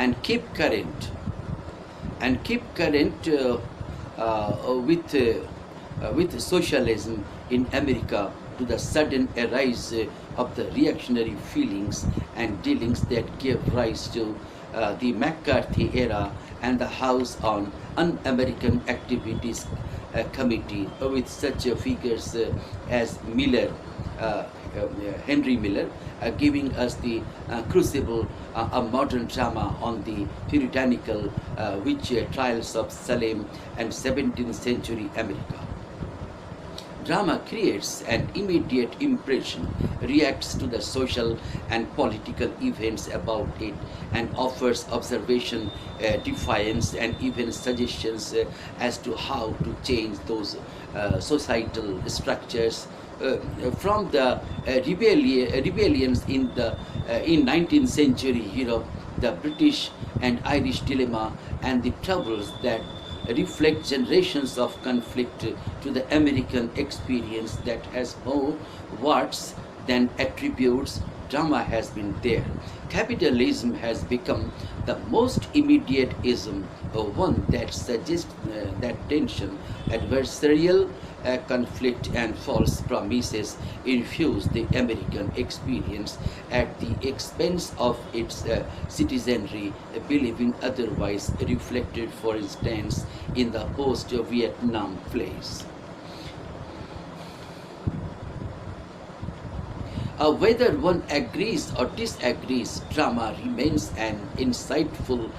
and keep current with socialism in America to the sudden arise of the reactionary feelings and dealings that gave rise to the McCarthy era and the House on Un-American Activities Committee with such figures as Henry Miller, giving us the crucible of modern drama on the puritanical witch trials of Salem and 17th century America. Drama creates an immediate impression, reacts to the social and political events about it, and offers observation, defiance, and even suggestions as to how to change those societal structures. From the rebellions in 19th century Europe, the British and Irish dilemma, and the troubles that reflect generations of conflict to the American experience that has more warts than attributes. Drama has been there. Capitalism has become the most immediate ism, one that suggests that tension, adversarial conflict, and false promises infuse the American experience at the expense of its citizenry, believing otherwise, reflected, for instance, in the post-Vietnam plays. Whether one agrees or disagrees, drama remains an insightful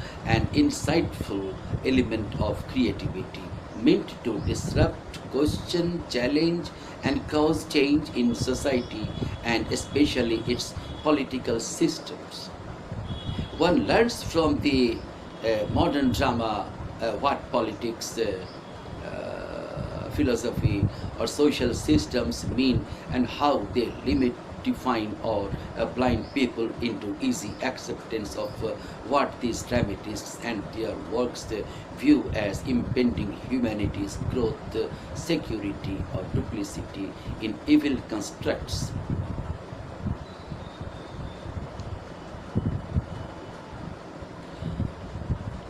element of creativity, meant to disrupt, question, challenge, and cause change in society and especially its political systems. One learns from the modern drama what politics, philosophy, or social systems mean and how they limit, define, or blind people into easy acceptance of what these dramatists and their works view as impending humanity's growth, security, or duplicity in evil constructs.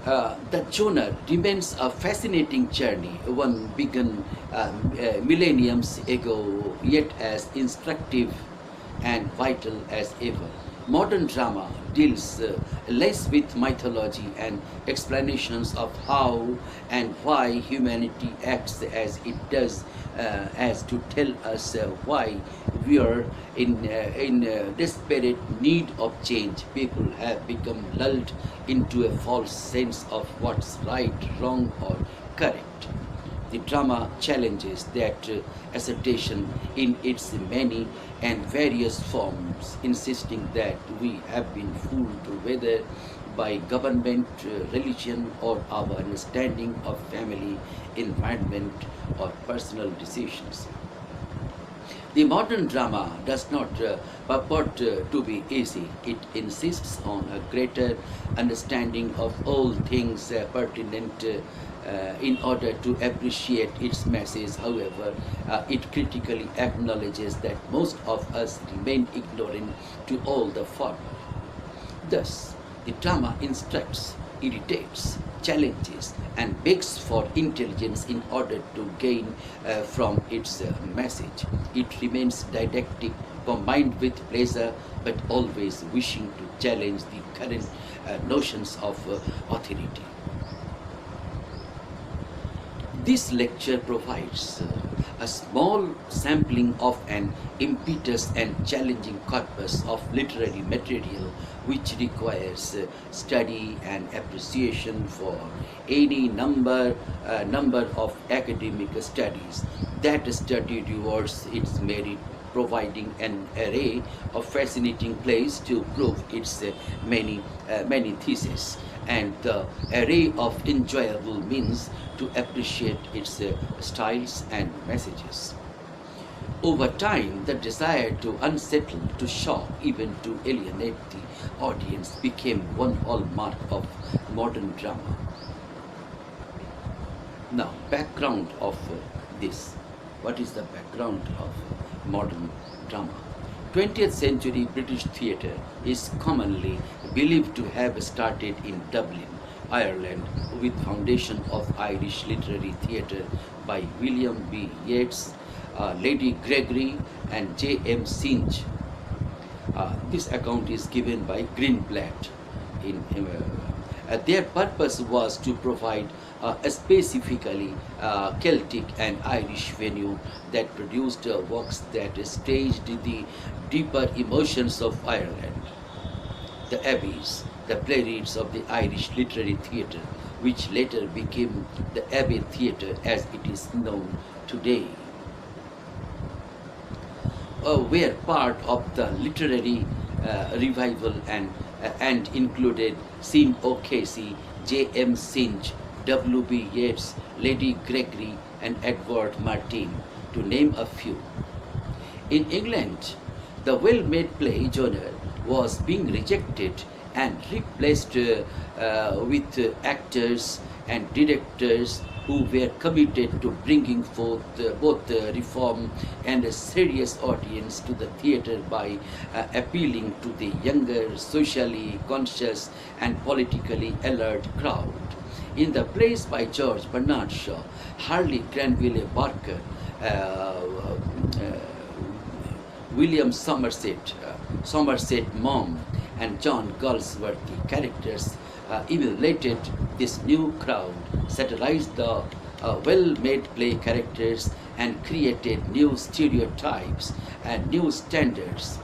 The genre remains a fascinating journey, one begun millenniums ago, yet as instructive and vital as ever. Modern drama deals less with mythology and explanations of how and why humanity acts as it does, as to tell us why we are in desperate need of change. People have become lulled into a false sense of what's right, wrong, or correct. The drama challenges that assertion in its many and various forms, insisting that we have been fooled whether by government, religion, or our understanding of family, environment, or personal decisions. The modern drama does not purport to be easy. It insists on a greater understanding of all things pertinent in order to appreciate its message. However, it critically acknowledges that most of us remain ignorant to all the former. Thus, the drama instructs, irritates, challenges, and begs for intelligence in order to gain from its message. It remains didactic, combined with pleasure, but always wishing to challenge the current notions of authority. This lecture provides a small sampling of an impetuous and challenging corpus of literary material which requires study and appreciation for any number of academic studies. That study rewards its merit, providing an array of fascinating plays to prove its many theses, and the array of enjoyable means to appreciate its styles and messages. Over time, the desire to unsettle, to shock, even to alienate the audience became one hallmark of modern drama. Now, background of this. What is the background of modern drama? 20th century British theatre is commonly believed to have started in Dublin, Ireland, with foundation of Irish literary theatre by William B. Yeats, Lady Gregory, and J. M. Synge. This account is given by Greenblatt. Their purpose was to provide a specifically Celtic and Irish venue that produced works that staged the deeper emotions of Ireland. The Abbeys, the playwrights of the Irish literary theatre, which later became the Abbey Theatre as it is known today, were part of the literary revival and included Sean O'Casey, J. M. Synge, W. B. Yeats, Lady Gregory, and Edward Martyn, to name a few. In England, the well-made play genre was being rejected and replaced with actors and directors who were committed to bringing forth both reform and a serious audience to the theatre by appealing to the younger, socially conscious and politically alert crowd. In the plays by George Bernard Shaw, Harley Granville Barker, William Somerset Maugham, and John Galsworthy characters emulated this new crowd, satirized the well-made play characters, and created new stereotypes and new standards.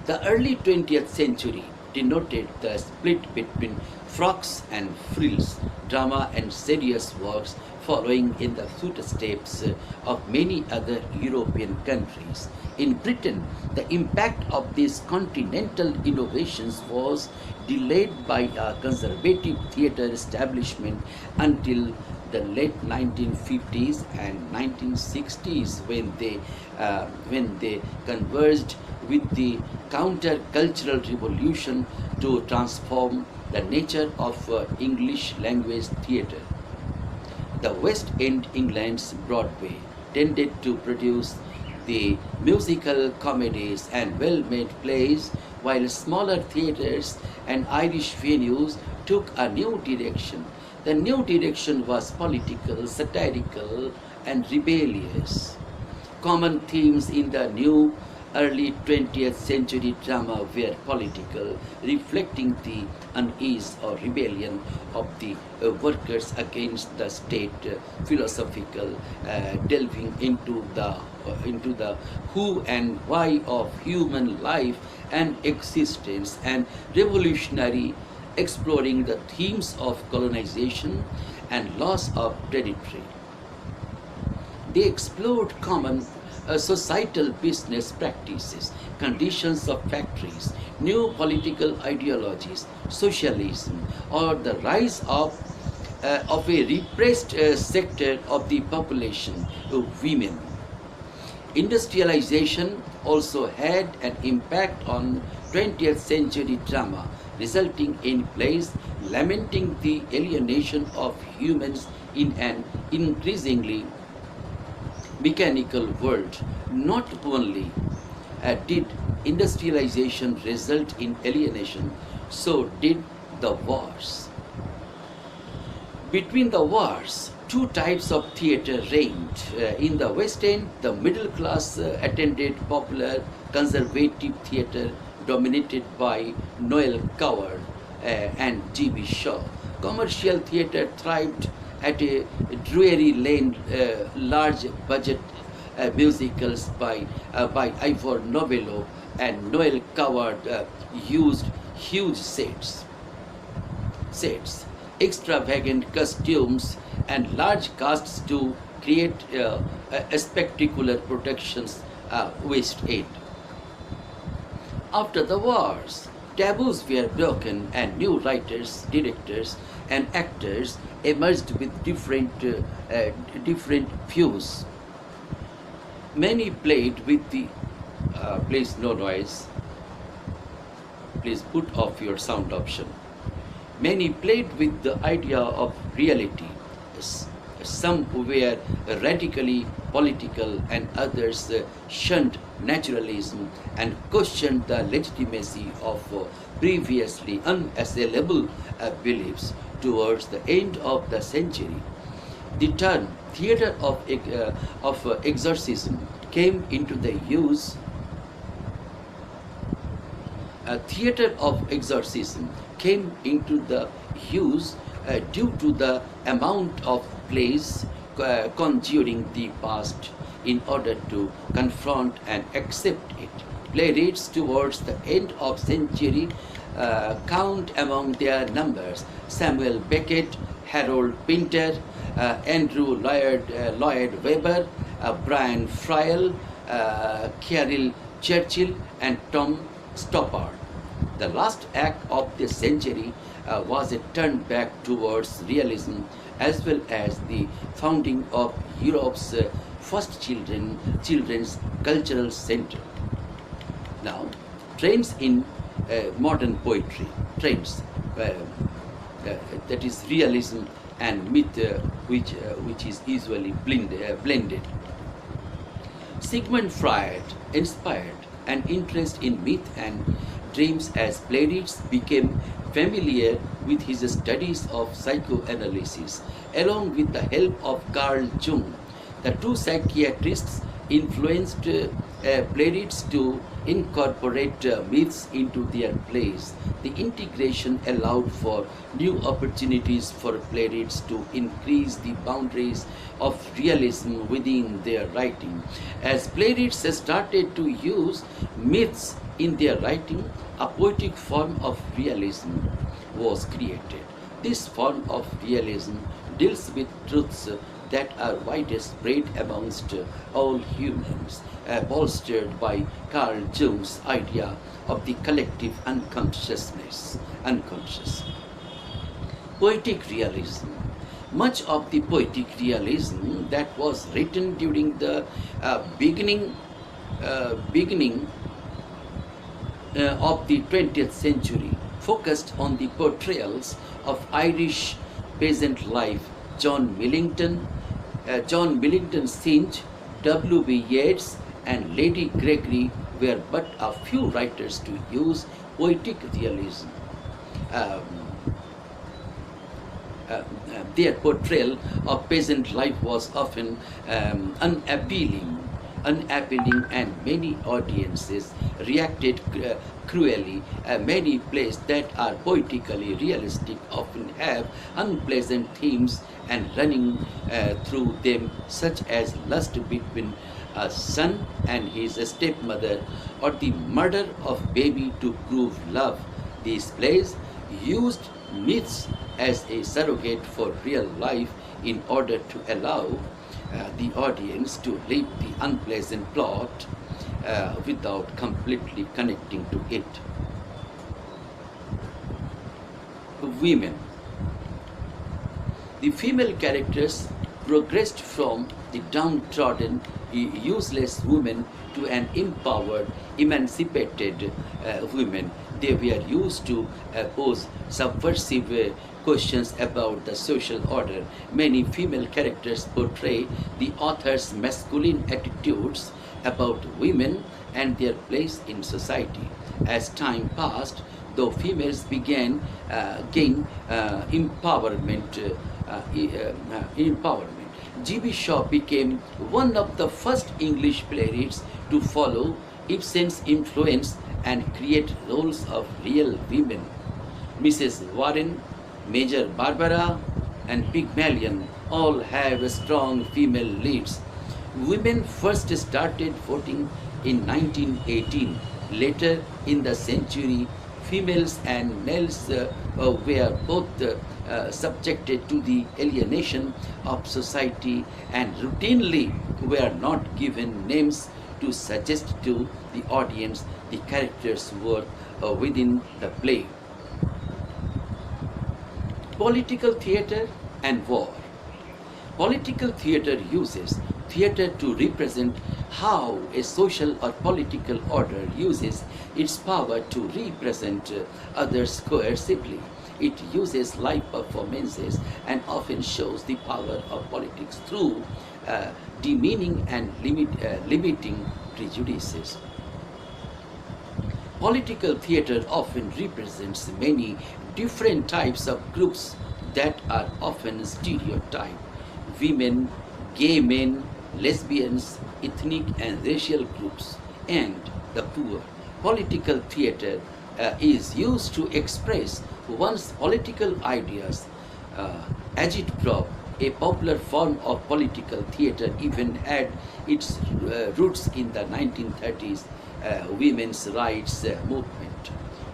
The early 20th century denoted the split between frocks and frills, drama and serious works, following in the footsteps of many other European countries. In Britain, the impact of these continental innovations was delayed by a conservative theatre establishment until the late 1950s and 1960s, when they converged with the counter-cultural revolution to transform the nature of English language theatre. The West End, England's Broadway, tended to produce the musical comedies and well-made plays, while smaller theatres and Irish venues took a new direction. The new direction was political, satirical, and rebellious. Common themes in the new early 20th century drama were political, reflecting the unease or rebellion of the workers against the state, philosophical, delving into the who and why of human life and existence, and revolutionary, exploring the themes of colonization and loss of territory. They explored common societal business practices, conditions of factories, new political ideologies, socialism, or the rise of a repressed sector of the population, women. Industrialization also had an impact on 20th century drama, resulting in plays lamenting the alienation of humans in an increasingly mechanical world. Not only did industrialization result in alienation, so did the wars. Between the wars, two types of theatre reigned. In the West End, the middle class attended popular conservative theatre dominated by Noel Coward and G.B. Shaw. Commercial theatre thrived at a Drury Lane, large budget musicals by Ivor Novello and Noel Coward used huge sets, extravagant costumes, and large casts to create spectacular productions. West End. After the wars, taboos were broken and new writers, directors, and actors emerged with different views. Many played with the please no noise. Please put off your sound option. Many played with the idea of reality. Yes. Some were radically political, and others shunned naturalism and questioned the legitimacy of previously unassailable beliefs. Towards the end of the century, the term theatre of exorcism came into the use. A theatre of exorcism came into the use due to the amount of plays conjuring the past in order to confront and accept it. Playwrights towards the end of century count among their numbers Samuel Beckett, Harold Pinter, Andrew Lloyd Webber, Brian Friel, Cyril Churchill, and Tom Stoppard. The last act of this century was a turn back towards realism, as well as the founding of Europe's first children's cultural center. Now, trends in modern poetry, trends that is realism and myth, which is usually blended. Sigmund Freud inspired an interest in myth and dreams as playwrights became familiar with his studies of psychoanalysis. Along with the help of Carl Jung, the two psychiatrists influenced playwrights to incorporate myths into their plays. The integration allowed for new opportunities for playwrights to increase the boundaries of realism within their writing. As playwrights started to use myths in their writing, a poetic form of realism was created. This form of realism deals with truths that are widespread amongst all humans, bolstered by Carl Jung's idea of the collective unconscious. Poetic realism. Much of the poetic realism that was written during the beginning of the 20th century focused on the portrayals of Irish peasant life. John Millington Synge, W.B. Yeats, and Lady Gregory were but a few writers to use poetic realism. Their portrayal of peasant life was often unappealing, and many audiences reacted cruelly. Many plays that are poetically realistic often have unpleasant themes and running through them, such as lust between a son and his stepmother, or the murder of baby to prove love. These plays used myths as a surrogate for real life in order to allow the audience to live the unpleasant plot without completely connecting to it. Women. The female characters progressed from the downtrodden, useless woman to an empowered, emancipated woman. They were used to pose subversive questions about the social order. Many female characters portray the author's masculine attitudes about women and their place in society. As time passed, though females began gain empowerment. G.B. Shaw became one of the first English playwrights to follow Ibsen's influence and create roles of real women. Mrs. Warren, Major Barbara, and Pygmalion all have strong female leads. Women first started voting in 1918. Later in the century, females and males were both subjected to the alienation of society and routinely were not given names to suggest to the audience the characters were within the play. Political theatre and war. Political theatre uses theatre to represent how a social or political order uses its power to represent others coercively. It uses live performances and often shows the power of politics through demeaning and limiting prejudices. Political theater often represents many different types of groups that are often stereotyped: women, gay men, lesbians, ethnic and racial groups, and the poor. Political theater is used to express one's political ideas. Uh, Agitprop, a popular form of political theater, even had its roots in the 1930s women's rights movement.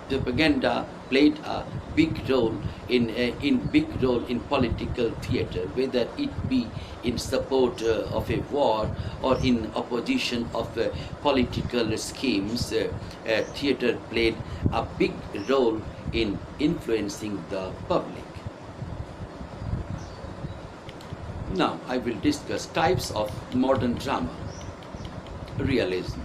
Propaganda played a big role in political theater, whether it be in support of a war or in opposition of political schemes. Theater played a big role in influencing the public. Now I will discuss types of modern drama. Realism.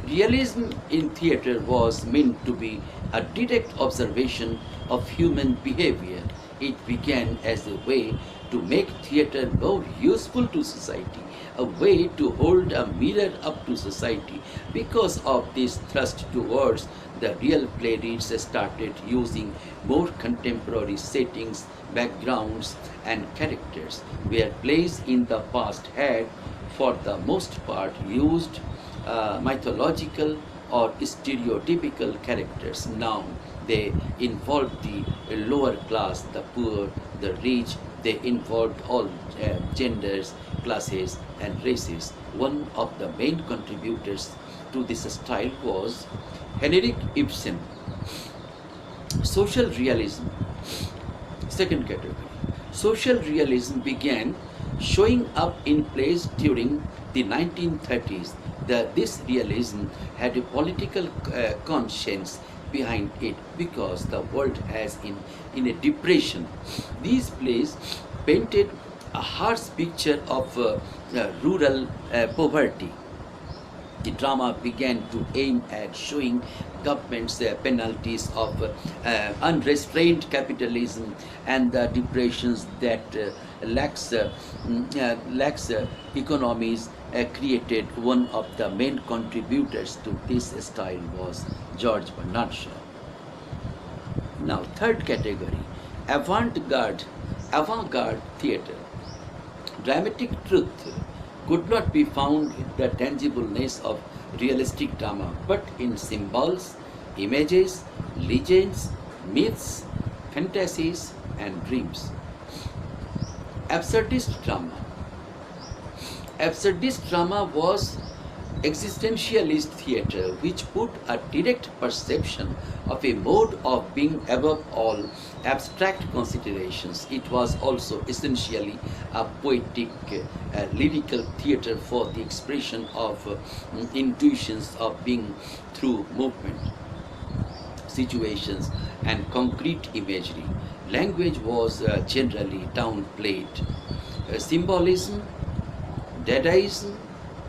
Realism in theatre was meant to be a direct observation of human behavior. It began as a way to make theatre more useful to society, a way to hold a mirror up to society. Because of this thrust towards the real, playwrights started using more contemporary settings, backgrounds, and characters, where plays in the past had, for the most part, used mythological or stereotypical characters. Now they involve the lower class, the poor, the rich. They involved all genders, classes, and races. One of the main contributors to this style was Henrik Ibsen. Social realism. Second category. Social realism began showing up in plays during the 1930s. This realism had a political conscience behind it because the world has in a depression. These plays painted a harsh picture of rural poverty. The drama began to aim at showing government's penalties of unrestrained capitalism and the depressions that lax economies created. One of the main contributors to this style was George Bernard Shaw. Now, third category, avant-garde theatre. Dramatic truth could not be found in the tangibleness of realistic drama, but in symbols, images, legends, myths, fantasies, and dreams. Absurdist drama. Absurdist drama was existentialist theatre which put a direct perception of a mode of being above all abstract considerations. It was also essentially a poetic, lyrical theatre for the expression of intuitions of being through movement, situations, and concrete imagery. Language was generally downplayed. Symbolism, Dadaism,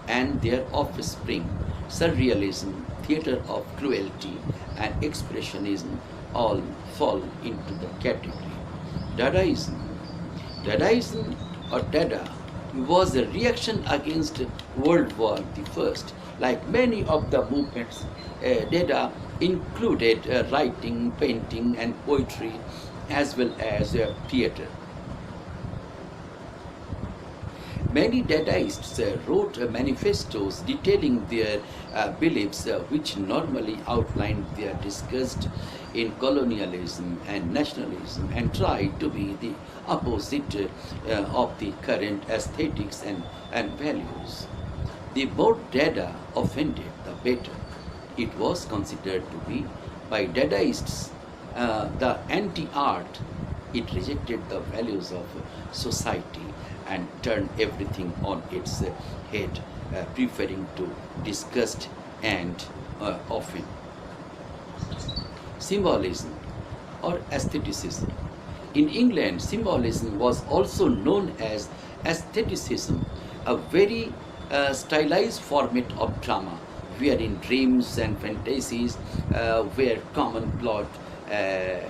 and their offspring, Surrealism, theatre of cruelty, and Expressionism all fall into the category. Dadaism. Dadaism or Dada was a reaction against World War I. Like many of the movements, Dada included writing, painting, and poetry as well as theatre. Many Dadaists wrote manifestos detailing their beliefs, which normally outlined their disgust in colonialism and nationalism and tried to be the opposite of the current aesthetics and values. The more Dada offended, the better. It was considered to be by Dadaists the anti-art. It rejected the values of society and turned everything on its head, preferring to disgust and offend. Symbolism or aestheticism. In England, symbolism was also known as aestheticism, a very stylized format of drama, wherein dreams and fantasies were common plot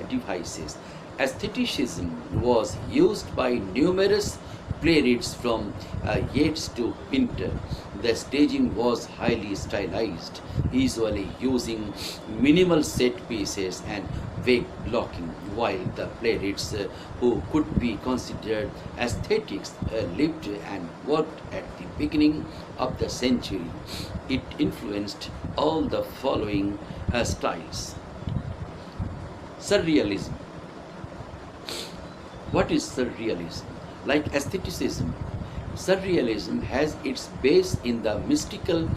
devices. Aestheticism was used by numerous playwrights from Yeats to Pinter. The staging was highly stylized, usually using minimal set pieces and vague blocking, while the playwrights who could be considered aesthetics lived and worked at the beginning of the century. It influenced all the following styles. Surrealism. What is surrealism? Like aestheticism, surrealism has its base in the mystical.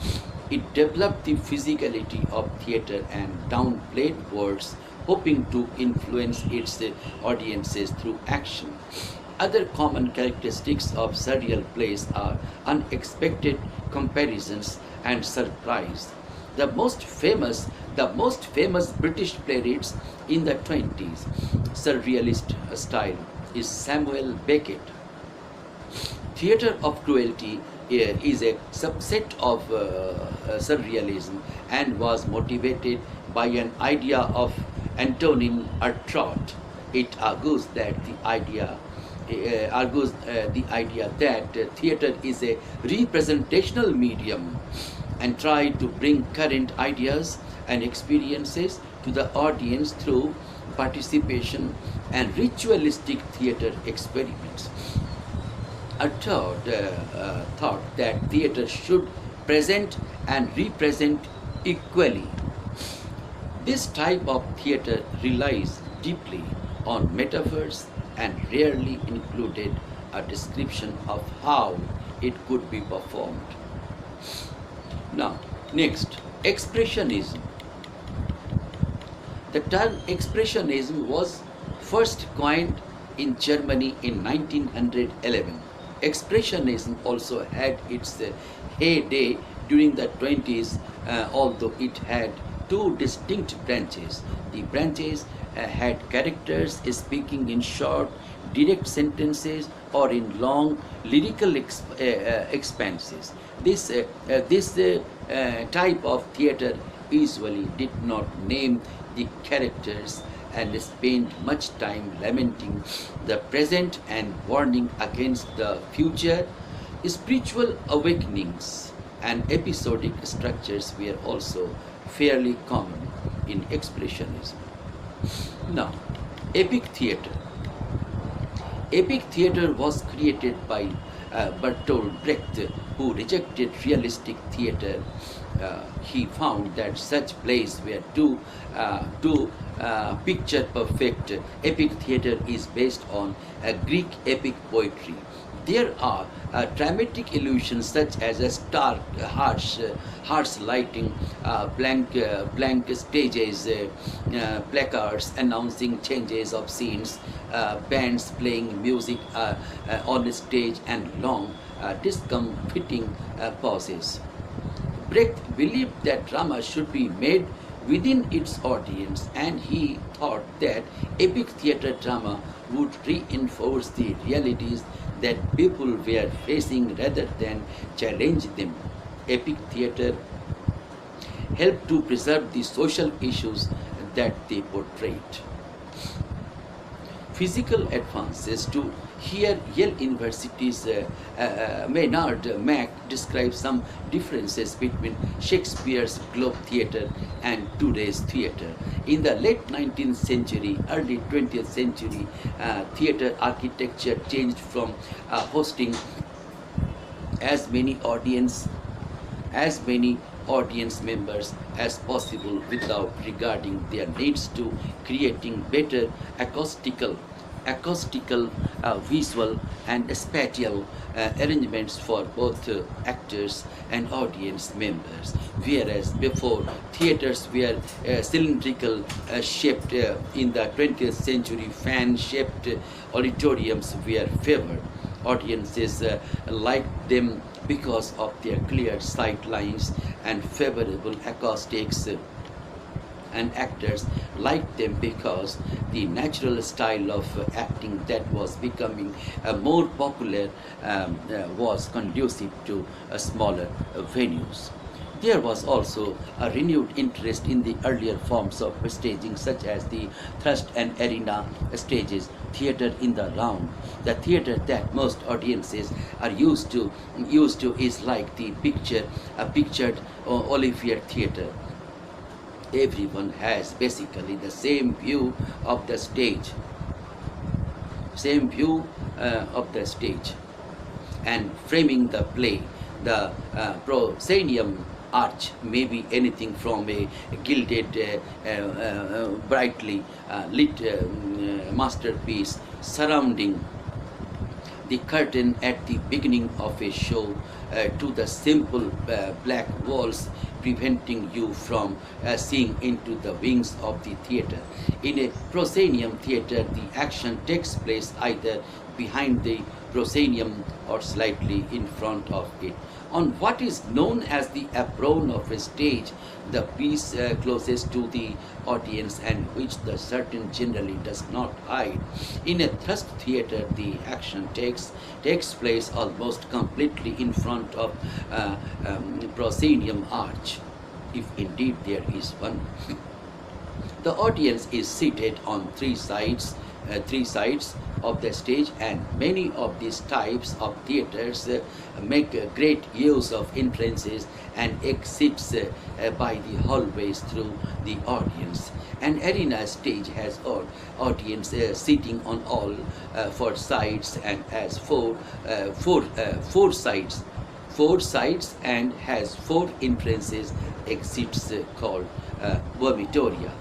It developed the physicality of theatre and downplayed words, hoping to influence its audiences through action. Other common characteristics of surreal plays are unexpected comparisons and surprise. The most famous British playwrights in the 20s surrealist style is Samuel Beckett. Theatre of Cruelty is a subset of surrealism and was motivated by an idea of Antonin Artaud. It argues the idea that theatre is a representational medium and try to bring current ideas and experiences to the audience through participation and ritualistic theatre experiments. Thought that theatre should present and represent equally. This type of theatre relies deeply on metaphors and rarely included a description of how it could be performed. Now, next, Expressionism. The term Expressionism was first coined in Germany in 1911. Expressionism also had its heyday during the 20s, although it had two distinct branches. The branches had characters speaking in short, direct sentences or in long lyrical expanses. This type of theatre usually did not name the characters and spent much time lamenting the present and warning against the future. Spiritual awakenings and episodic structures were also fairly common in Expressionism. Now, epic theatre. Epic theatre was created by Bertolt Brecht, who rejected realistic theatre. He found that such plays were too picture perfect. Epic theatre is based on Greek epic poetry. There are dramatic illusions such as a stark, harsh lighting, blank stages, placards announcing changes of scenes, bands playing music on stage, and long, discomforting pauses. Brecht believed that drama should be made within its audience, and he thought that epic theatre drama would reinforce the realities that people were facing rather than challenge them. Epic theatre helped to preserve the social issues that they portrayed. Physical advances to here Yale University's Maynard Mack describes some differences between Shakespeare's Globe Theatre and today's theatre. In the late 19th century, early 20th century, theatre architecture changed from hosting as many audience members as possible without regarding their needs to creating better acoustical, visual and spatial arrangements for both actors and audience members. Whereas before, theaters were cylindrical shaped. In the 20th century, fan-shaped auditoriums were favored. Audiences liked them because of their clear sight lines and favorable acoustics. and actors liked them because the natural style of acting that was becoming more popular was conducive to smaller venues. There was also a renewed interest in the earlier forms of staging, such as the thrust and arena stages, theatre in the round. The theatre that most audiences are used to is like the pictured Olivier theatre. Everyone has basically the same view of the stage, same view of the stage, and framing the play. The proscenium arch may be anything from a gilded, brightly lit masterpiece surrounding the curtain at the beginning of a show to the simple black walls preventing you from seeing into the wings of the theater. In a proscenium theater, the action takes place either behind the proscenium or slightly in front of it. On what is known as the apron of a stage, the piece closest to the audience and which the curtain generally does not hide. In a thrust theater, the action takes place almost completely in front of proscenium arch, if indeed there is one. The audience is seated on three sides of the stage, and many of these types of theaters make great use of entrances and exits by the hallways through the audience. An arena stage has audience sitting on all four sides and has four sides and has four entrances exits called vomitoria.